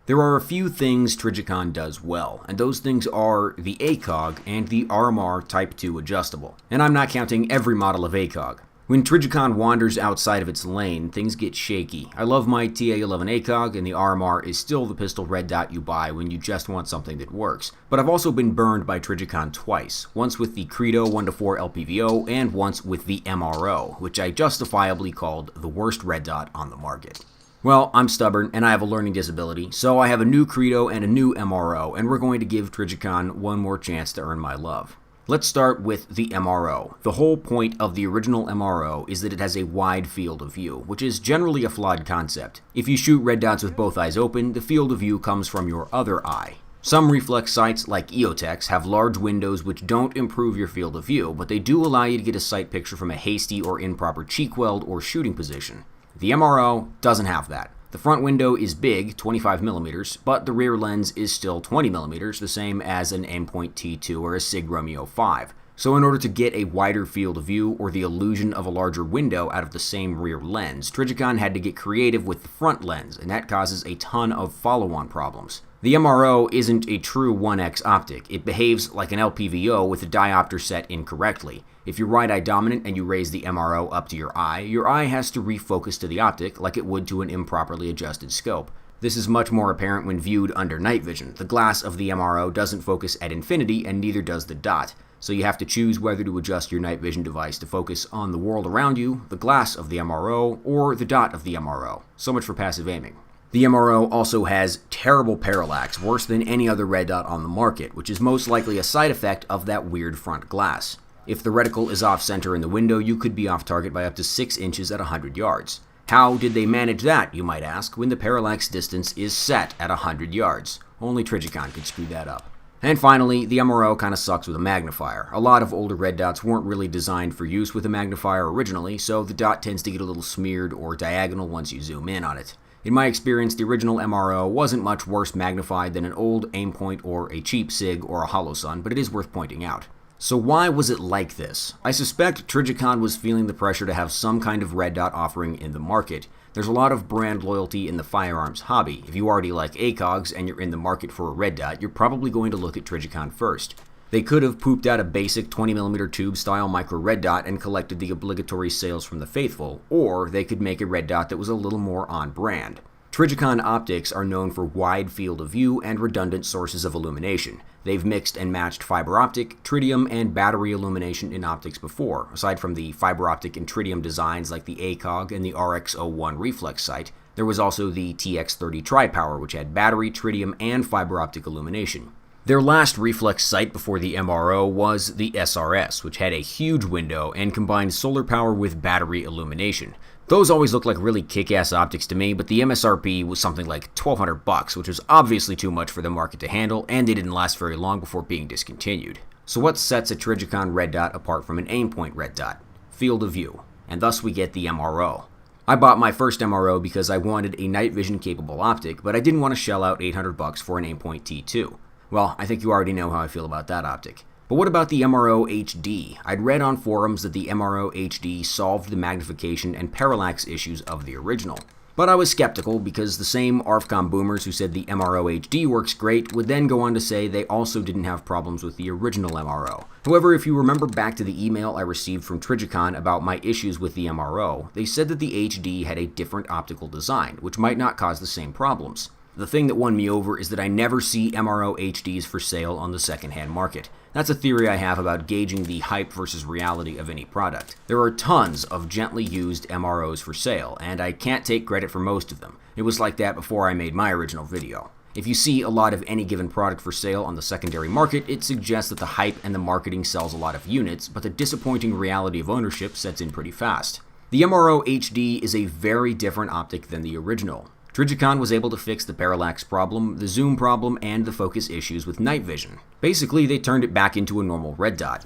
There are a few things Trijicon does well, and those things are the ACOG and the RMR Type 2 adjustable. And I'm not counting every model of ACOG. When Trijicon wanders outside of its lane, things get shaky. I love my TA11 ACOG, and the RMR is still the pistol red dot you buy when you just want something that works. But I've also been burned by Trijicon twice, once with the Credo 1-4 LPVO, and once with the MRO, which I justifiably called the worst red dot on the market. Well, I'm stubborn, and I have a learning disability, so I have a new Credo and a new MRO, and we're going to give Trijicon one more chance to earn my love. Let's start with the MRO. The whole point of the original MRO is that it has a wide field of view, which is generally a flawed concept. If you shoot red dots with both eyes open, the field of view comes from your other eye. Some reflex sights, like EOTech's, have large windows which don't improve your field of view, but they do allow you to get a sight picture from a hasty or improper cheek weld or shooting position. The MRO doesn't have that. The front window is big, 25mm, but the rear lens is still 20mm, the same as an Aimpoint T2 or a SIG Romeo 5. So in order to get a wider field of view or the illusion of a larger window out of the same rear lens, Trijicon had to get creative with the front lens, and that causes a ton of follow-on problems. The MRO isn't a true 1x optic. It behaves like an LPVO with the diopter set incorrectly. If you're right eye dominant and you raise the MRO up to your eye has to refocus to the optic like it would to an improperly adjusted scope. This is much more apparent when viewed under night vision. The glass of the MRO doesn't focus at infinity and neither does the dot, so you have to choose whether to adjust your night vision device to focus on the world around you, the glass of the MRO, or the dot of the MRO. So much for passive aiming. The MRO also has terrible parallax, worse than any other red dot on the market, which is most likely a side effect of that weird front glass. If the reticle is off-center in the window, you could be off-target by up to 6 inches at 100 yards. How did they manage that, you might ask, when the parallax distance is set at 100 yards? Only Trijicon could screw that up. And finally, the MRO kinda sucks with a magnifier. A lot of older red dots weren't really designed for use with a magnifier originally, so the dot tends to get a little smeared or diagonal once you zoom in on it. In my experience, the original MRO wasn't much worse magnified than an old Aimpoint or a cheap SIG or a Holosun, but it is worth pointing out. So why was it like this? I suspect Trijicon was feeling the pressure to have some kind of red dot offering in the market. There's a lot of brand loyalty in the firearms hobby. If you already like ACOGs and you're in the market for a red dot, you're probably going to look at Trijicon first. They could have pooped out a basic 20mm tube style micro red dot and collected the obligatory sales from the faithful, or they could make a red dot that was a little more on brand. Trijicon optics are known for wide field of view and redundant sources of illumination. They've mixed and matched fiber optic, tritium, and battery illumination in optics before. Aside from the fiber optic and tritium designs like the ACOG and the RX01 reflex sight, there was also the TX30 Tri-Power, which had battery, tritium, and fiber optic illumination. Their last reflex sight before the MRO was the SRS, which had a huge window and combined solar power with battery illumination. Those always looked like really kick-ass optics to me, but the MSRP was something like $1,200, which was obviously too much for the market to handle, and they didn't last very long before being discontinued. So what sets a Trijicon red dot apart from an Aimpoint red dot? Field of view, and thus we get the MRO. I bought my first MRO because I wanted a night vision capable optic, but I didn't want to shell out $800 for an Aimpoint T2. Well, I think you already know how I feel about that optic. But what about the MRO HD? I'd read on forums that the MRO HD solved the magnification and parallax issues of the original. But I was skeptical because the same ARFCOM boomers who said the MRO HD works great would then go on to say they also didn't have problems with the original MRO. However, if you remember back to the email I received from Trijicon about my issues with the MRO, they said that the HD had a different optical design, which might not cause the same problems. The thing that won me over is that I never see MRO HDs for sale on the secondhand market. That's a theory I have about gauging the hype versus reality of any product. There are tons of gently used MROs for sale, and I can't take credit for most of them. It was like that before I made my original video. If you see a lot of any given product for sale on the secondary market, it suggests that the hype and the marketing sells a lot of units, but the disappointing reality of ownership sets in pretty fast. The MRO HD is a very different optic than the original. Trijicon was able to fix the parallax problem, the zoom problem, and the focus issues with night vision. Basically, they turned it back into a normal red dot.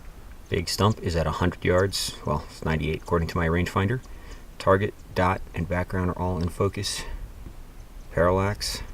Big stump is at 100 yards. Well, it's 98 according to my rangefinder. Target, dot, and background are all in focus. Parallax.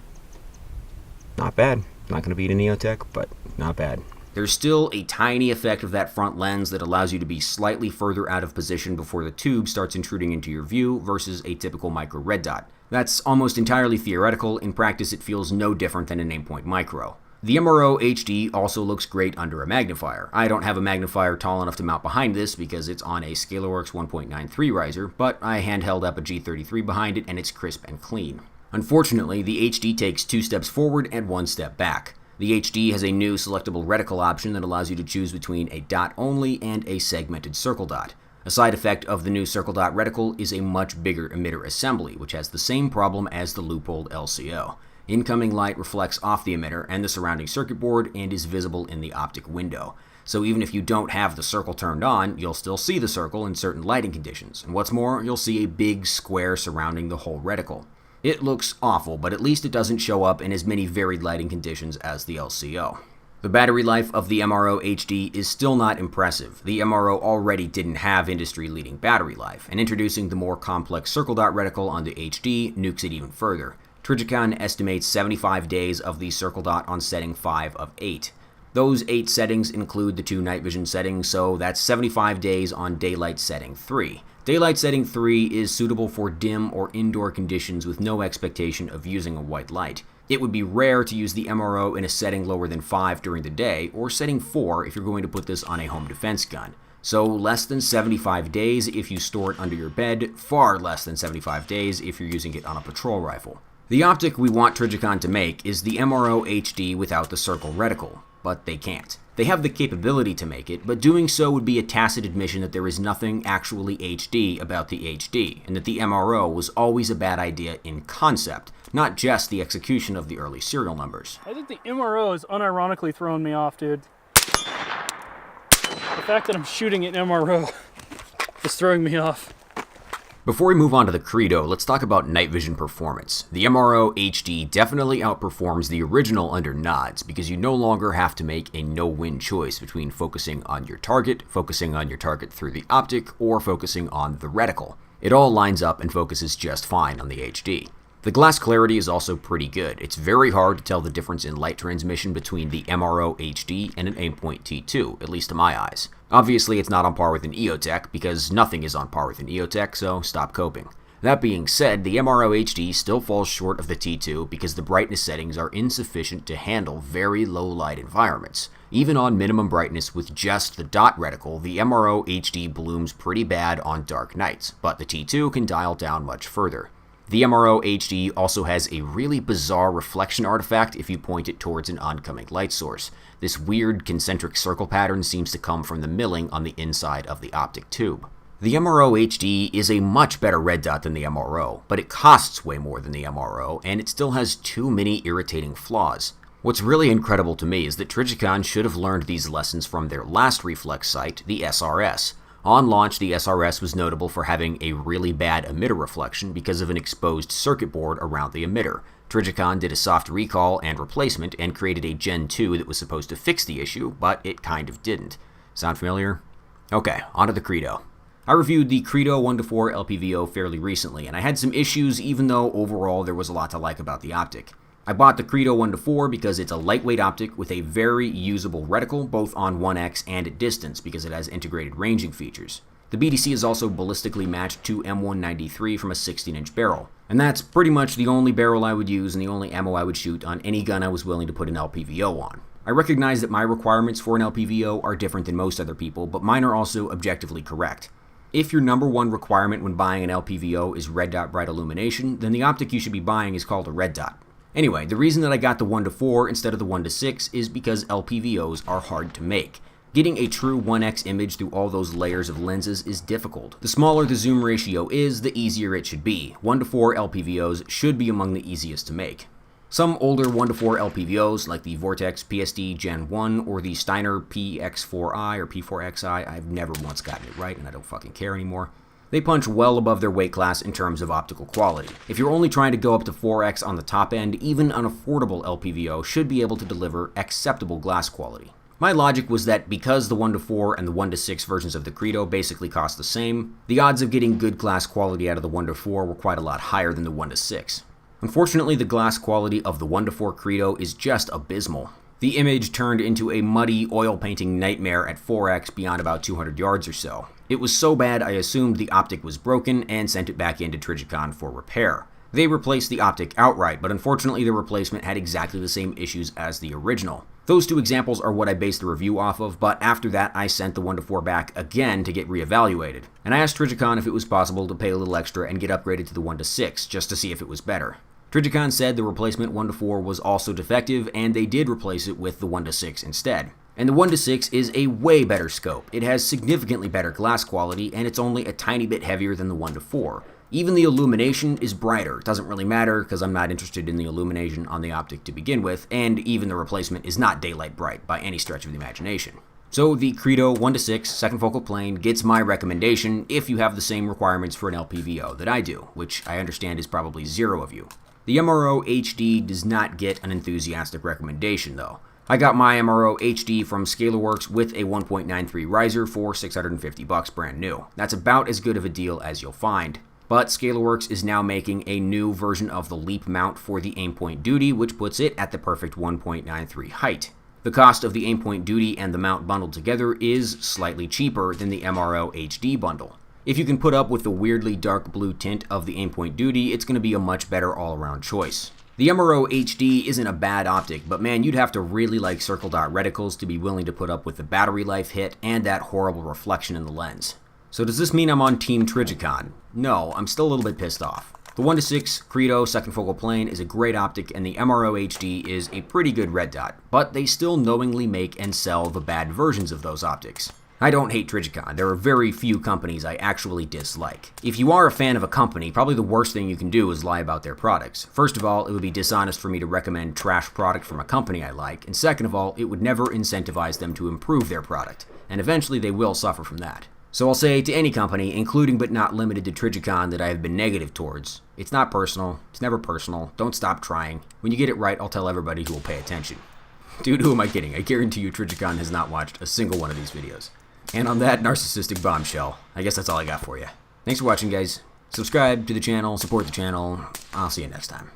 Not bad. Not going to beat an EOTech, but not bad. There's still a tiny effect of that front lens that allows you to be slightly further out of position before the tube starts intruding into your view versus a typical micro red dot. That's almost entirely theoretical. In practice, it feels no different than an Aimpoint Micro. The MRO HD also looks great under a magnifier. I don't have a magnifier tall enough to mount behind this because it's on a ScalarWorks 1.93 riser, but I handheld up a G33 behind it and it's crisp and clean. Unfortunately, the HD takes 2 steps forward and 1 step back. The HD has a new selectable reticle option that allows you to choose between a dot only and a segmented circle dot. A side effect of the new circle dot reticle is a much bigger emitter assembly, which has the same problem as the loopholed LCO. Incoming light reflects off the emitter and the surrounding circuit board and is visible in the optic window. So even if you don't have the circle turned on, you'll still see the circle in certain lighting conditions. And what's more, you'll see a big square surrounding the whole reticle. It looks awful, but at least it doesn't show up in as many varied lighting conditions as the LCO. The battery life of the MRO HD is still not impressive. The MRO already didn't have industry-leading battery life, and introducing the more complex circle dot reticle on the HD nukes it even further. Trijicon estimates 75 days of the circle dot on setting 5 of 8. Those 8 settings include the 2 night vision settings, so that's 75 days on daylight setting 3. Daylight setting 3 is suitable for dim or indoor conditions with no expectation of using a white light. It would be rare to use the MRO in a setting lower than 5 during the day, or setting 4 if you're going to put this on a home defense gun. So less than 75 days if you store it under your bed, far less than 75 days if you're using it on a patrol rifle. The optic we want Trijicon to make is the MRO HD without the circle reticle, but they can't. They have the capability to make it, but doing so would be a tacit admission that there is nothing actually HD about the HD, and that the MRO was always a bad idea in concept, not just the execution of the early serial numbers. I think the MRO is unironically throwing me off, dude. The fact that I'm shooting an MRO is throwing me off. Before we move on to the Credo, let's talk about night vision performance. The MRO HD definitely outperforms the original under nods because you no longer have to make a no-win choice between focusing on your target through the optic, or focusing on the reticle. It all lines up and focuses just fine on the HD. The glass clarity is also pretty good. It's very hard to tell the difference in light transmission between the MRO HD and an Aimpoint T2, at least to my eyes. Obviously, it's not on par with an EOTech, because nothing is on par with an EOTech, so stop coping. That being said, the MRO HD still falls short of the T2 because the brightness settings are insufficient to handle very low light environments. Even on minimum brightness with just the dot reticle, the MRO HD blooms pretty bad on dark nights, but the T2 can dial down much further. The MRO HD also has a really bizarre reflection artifact if you point it towards an oncoming light source. This weird concentric circle pattern seems to come from the milling on the inside of the optic tube. The MRO HD is a much better red dot than the MRO, but it costs way more than the MRO, and it still has too many irritating flaws. What's really incredible to me is that Trijicon should have learned these lessons from their last reflex sight, the SRS. On launch, the SRS was notable for having a really bad emitter reflection because of an exposed circuit board around the emitter. Trijicon did a soft recall and replacement and created a Gen 2 that was supposed to fix the issue, but it kind of didn't. Sound familiar? Okay, on to the Credo. I reviewed the Credo 1:4 LPVO fairly recently, and I had some issues even though overall there was a lot to like about the optic. I bought the Credo 1:4 because it's a lightweight optic with a very usable reticle both on 1x and at distance because it has integrated ranging features. The BDC is also ballistically matched to M193 from a 16-inch barrel, and that's pretty much the only barrel I would use and the only ammo I would shoot on any gun I was willing to put an LPVO on. I recognize that my requirements for an LPVO are different than most other people, but mine are also objectively correct. If your number one requirement when buying an LPVO is red dot bright illumination, then the optic you should be buying is called a red dot. Anyway, the reason that I got the 1:4 instead of the 1:6 is because LPVOs are hard to make. Getting a true 1x image through all those layers of lenses is difficult. The smaller the zoom ratio is, the easier it should be. 1:4 LPVOs should be among the easiest to make. Some older 1:4 LPVOs, like the Vortex PSD Gen 1 or the Steiner PX4i or P4XI, I've never once gotten it right and I don't fucking care anymore. They punch well above their weight class in terms of optical quality. If you're only trying to go up to 4x on the top end, even an affordable LPVO should be able to deliver acceptable glass quality. My logic was that because the 1:4 and the 1:6 versions of the Credo basically cost the same, the odds of getting good glass quality out of the 1:4 were quite a lot higher than the 1:6. Unfortunately, the glass quality of the 1:4 Credo is just abysmal. The image turned into a muddy oil painting nightmare at 4x beyond about 200 yards or so. It was so bad I assumed the optic was broken and sent it back into Trijicon for repair. They replaced the optic outright, but unfortunately the replacement had exactly the same issues as the original. Those two examples are what I based the review off of, but after that I sent the 1-4 back again to get reevaluated. And I asked Trijicon if it was possible to pay a little extra and get upgraded to the 1-6, just to see if it was better. Trijicon said the replacement 1-4 was also defective, and they did replace it with the 1-6 instead. And the 1-6 is a way better scope. It has significantly better glass quality, and it's only a tiny bit heavier than the 1-4. Even the illumination is brighter. It doesn't really matter because I'm not interested in the illumination on the optic to begin with, and even the replacement is not daylight bright by any stretch of the imagination. So the Credo 1-6 second focal plane gets my recommendation if you have the same requirements for an LPVO that I do, which I understand is probably 0 of you. The MRO HD does not get an enthusiastic recommendation though. I got my MRO HD from Scalarworks with a 1.93 riser for $650 brand new. That's about as good of a deal as you'll find. But Scalarworks is now making a new version of the Leap mount for the Aimpoint Duty, which puts it at the perfect 1.93 height. The cost of the Aimpoint Duty and the mount bundled together is slightly cheaper than the MRO HD bundle. If you can put up with the weirdly dark blue tint of the Aimpoint Duty, it's going to be a much better all-around choice. The MRO HD isn't a bad optic, but man, you'd have to really like circle dot reticles to be willing to put up with the battery life hit and that horrible reflection in the lens. So does this mean I'm on Team Trijicon? No, I'm still a little bit pissed off. The 1-6 Credo second focal plane is a great optic, and the MRO HD is a pretty good red dot, but they still knowingly make and sell the bad versions of those optics. I don't hate Trijicon. There are very few companies I actually dislike. If you are a fan of a company, probably the worst thing you can do is lie about their products. First of all, it would be dishonest for me to recommend trash product from a company I like, and second of all, it would never incentivize them to improve their product, and eventually they will suffer from that. So I'll say to any company, including but not limited to Trijicon, that I have been negative towards, it's not personal, it's never personal, don't stop trying. When you get it right, I'll tell everybody who will pay attention. Dude, who am I kidding? I guarantee you Trijicon has not watched a single one of these videos. And on that narcissistic bombshell, I guess that's all I got for you. Thanks for watching, guys. Subscribe to the channel, support the channel. I'll see you next time.